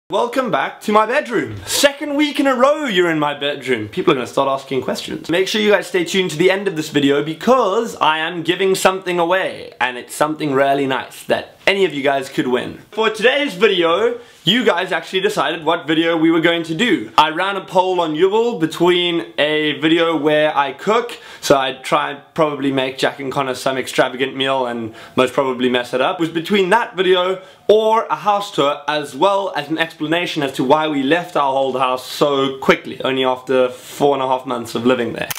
Welcome back to my bedroom. Second week in a row you're in my bedroom. People are going to start asking questions. Make sure you guys stay tuned to the end of this video because I am giving something away and it's something really nice that any of you guys could win. For today's video, you guys actually decided what video we were going to do. I ran a poll on Yubel between a video where I cook, so I'd try and probably make Jack and Connor some extravagant meal and most probably mess it up. It was between that video or a house tour, as well as an explanation as to why we left our old house so quickly, only after 4.5 months of living there.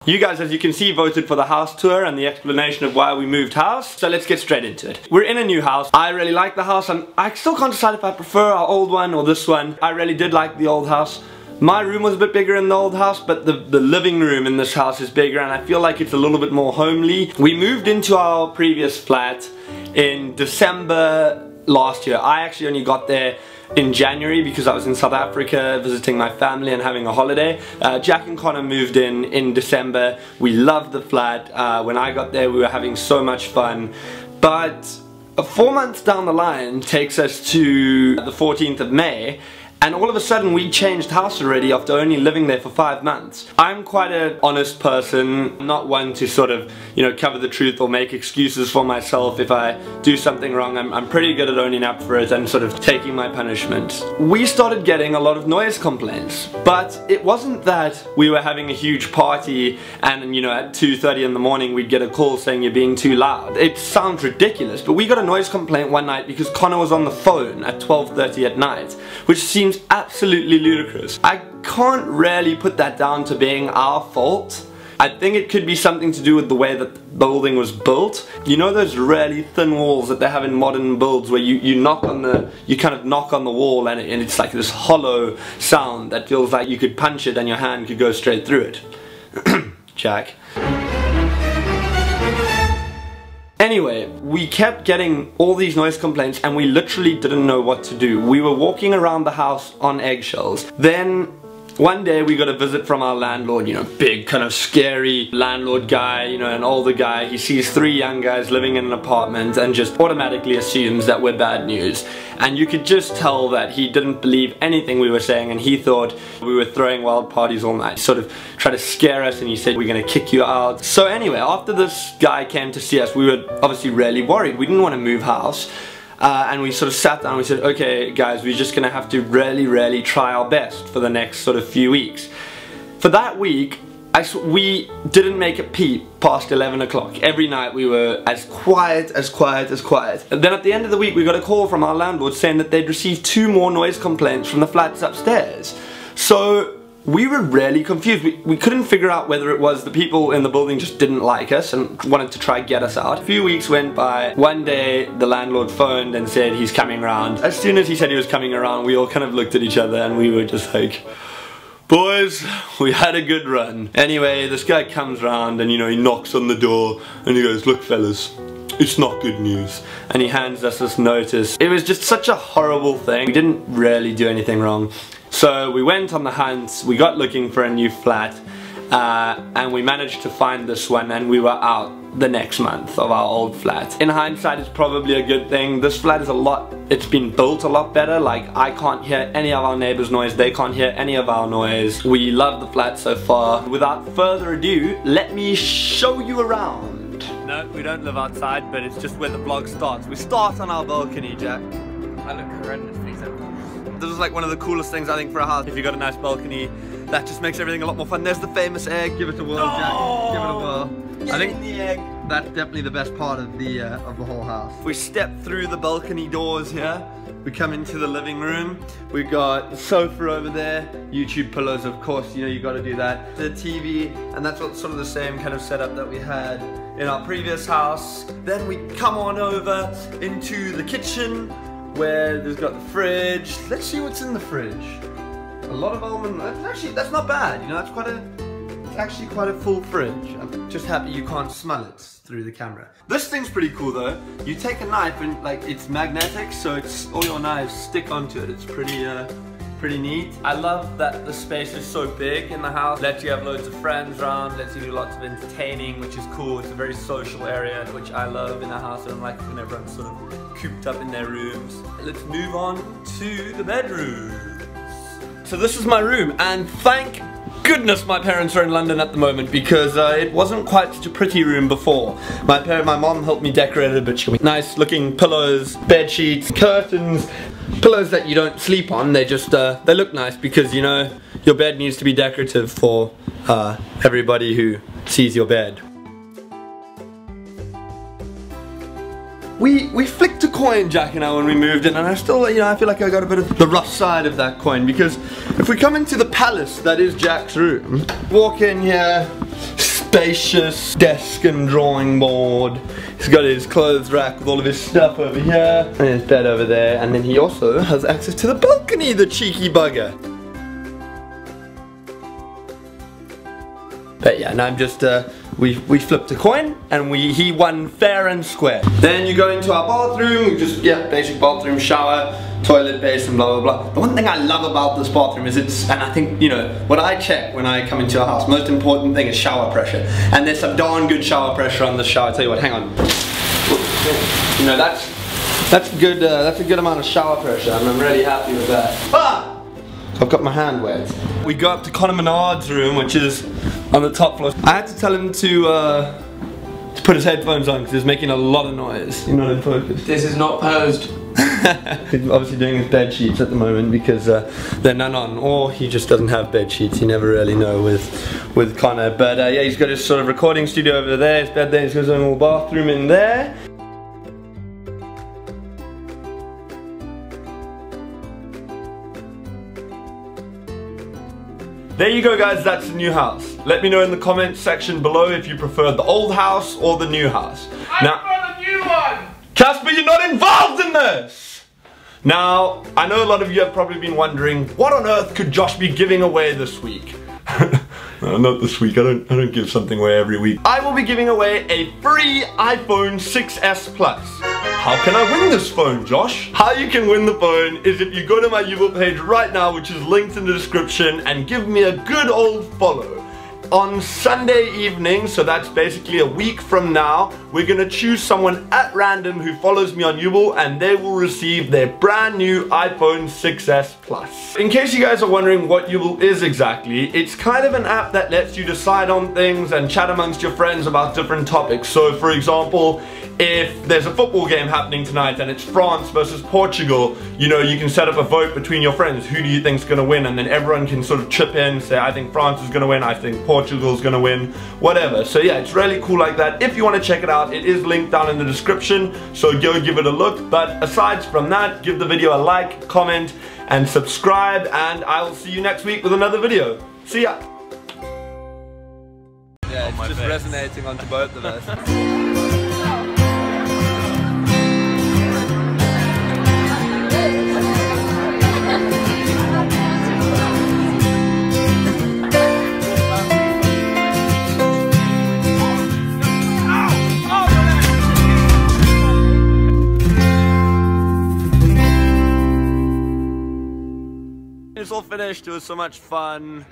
You guys, as you can see, voted for the house tour and the explanation of why we moved house, so let's get straight into it. We're in a new house. I really like the house and I still can't decide if I prefer our old one or this one. I really did like the old house. My room was a bit bigger in the old house, but the living room in this house is bigger and I feel like it's a little bit more homely. We moved into our previous flat in December last year. I actually only got there in January because I was in South Africa visiting my family and having a holiday. Jack and Connor moved in December. We loved the flat. When I got there we were having so much fun, but 4 months down the line takes us to the 14th of May. And all of a sudden we changed house already after only living there for 5 months. I'm quite an honest person. I'm not one to sort of, you know, cover the truth or make excuses for myself. If I do something wrong, I'm pretty good at owning up for it and sort of taking my punishment. We started getting a lot of noise complaints, but it wasn't that we were having a huge party and, you know, at 2:30 in the morning we'd get a call saying you're being too loud. It sounds ridiculous, but we got a noise complaint one night because Connor was on the phone at 12:30 at night, which seems absolutely ludicrous. I can't really put that down to being our fault. I think it could be something to do with the way that the building was built. You know those really thin walls that they have in modern builds where you kind of knock on the wall and it's like this hollow sound that feels like you could punch it and your hand could go straight through it. Jack. Anyway, we kept getting all these noise complaints and we literally didn't know what to do. We were walking around the house on eggshells. Then one day we got a visit from our landlord, you know, big kind of scary landlord guy, you know, an older guy. He sees 3 young guys living in an apartment and just automatically assumes that we're bad news. And you could just tell that he didn't believe anything we were saying and he thought we were throwing wild parties all night. He sort of tried to scare us and he said, we're gonna kick you out. So anyway, after this guy came to see us, we were obviously really worried. We didn't want to move house. And we sort of sat down and we said, okay guys, we're just gonna have to really try our best for the next sort of few weeks. For that week, we didn't make a peep past 11 o'clock. Every night we were as quiet as quiet as quiet. And then at the end of the week we got a call from our landlord saying that they'd received 2 more noise complaints from the flats upstairs. So we were really confused. We couldn't figure out whether it was the people in the building just didn't like us and wanted to try get us out. A few weeks went by. One day the landlord phoned and said he's coming around. As soon as he said he was coming around, we all kind of looked at each other and we were just like, boys, we had a good run. Anyway, this guy comes around and, you know, he knocks on the door and he goes, look fellas, it's not good news. And he hands us this notice. It was just such a horrible thing. We didn't really do anything wrong. So we went on the hunt, we got looking for a new flat, and we managed to find this one and we were out the next month of our old flat. In hindsight, it's probably a good thing. This flat is it's been built a lot better. Like, I can't hear any of our neighbors' noise, they can't hear any of our noise. We love the flat so far. Without further ado, let me show you around. No, we don't live outside, but it's just where the vlog starts. We start on our balcony, Jack. I look horrendous, please don't. This is like one of the coolest things I think for a house. If you got a nice balcony, that just makes everything a lot more fun. There's the famous egg. Give it a whirl, Jack. Give it a whirl. I think the egg. That's definitely the best part of the whole house. We step through the balcony doors here. We come into the living room. We got the sofa over there. YouTube pillows, of course. You know you got to do that. The TV, and that's what sort of the same kind of setup that we had in our previous house. Then we come on over into the kitchen, where there's got the fridge. Let's see what's in the fridge. A lot of almond. That's not bad. You know, it's actually quite a full fridge. I'm just happy you can't smell it through the camera. This thing's pretty cool though. You take a knife and like it's magnetic, so it's all your knives stick onto it. It's pretty neat. I love that the space is so big in the house. Lets you have loads of friends around, lets you do lots of entertaining, which is cool. It's a very social area, which I love in a house. I don't like when everyone's sort of cooped up in their rooms. Let's move on to the bedrooms. So this is my room, and thank goodness my parents are in London at the moment, because it wasn't quite such a pretty room before. My mom helped me decorate it a bit. Nice looking pillows, bed sheets, curtains, pillows that you don't sleep on. They just they look nice because, you know, your bed needs to be decorative for everybody who sees your bed. We flicked a coin, Jack and I, when we moved in, and I still, you know, I feel like I got a bit of the rough side of that coin, because if we come into the palace that is Jack's room, walk in here, spacious desk and drawing board. He's got his clothes rack with all of his stuff over here, and his bed over there, and then he also has access to the balcony, the cheeky bugger. But yeah, now I'm just, we flipped a coin, and he won fair and square. Then you go into our bathroom, just, yeah, basic bathroom, shower, toilet, basin, blah, blah, blah. The one thing I love about this bathroom is and I think, you know, what I check when I come into a house, most important thing is shower pressure. And there's some darn good shower pressure on the shower. I tell you what, hang on. You know, that's a good amount of shower pressure, and I'm really happy with that. Ah! I've got my hand wet. We go up to Conor Menard's room, which is on the top floor. I had to tell him to put his headphones on because he's making a lot of noise. You're not in focus. This is not posed. He's obviously doing his bed sheets at the moment because there are none on, or he just doesn't have bed sheets. You never really know with Conor. But yeah, he's got his sort of recording studio over there, his bed there, he's got his own little bathroom in there. There you go, guys, that's the new house. Let me know in the comments section below if you prefer the old house or the new house. I prefer the new one! Casper, you're not involved in this! Now, I know a lot of you have probably been wondering, what on earth could Josh be giving away this week? No, not this week, I don't give something away every week. I will be giving away a free iPhone 6s Plus. How can I win this phone, Josh? How you can win the phone is if you go to my YouTube page right now, which is linked in the description, and give me a good old follow. On Sunday evening, so that's basically a week from now, we're gonna choose someone at random who follows me on YouTube, and they will receive their brand new iPhone 6s Plus. In case you guys are wondering what YouTube is exactly, it's kind of an app that lets you decide on things and chat amongst your friends about different topics. So for example, if there's a football game happening tonight and it's France versus Portugal, you know, you can set up a vote between your friends. Who do you think's gonna win? And then everyone can sort of chip in, say, I think France is gonna win, I think Portugal's gonna win, whatever. So yeah, it's really cool like that. If you wanna check it out, it is linked down in the description, so go give it a look. But aside from that, give the video a like, comment, and subscribe, and I will see you next week with another video. See ya! Yeah, it's just resonating onto both of us. It's all finished, it was so much fun.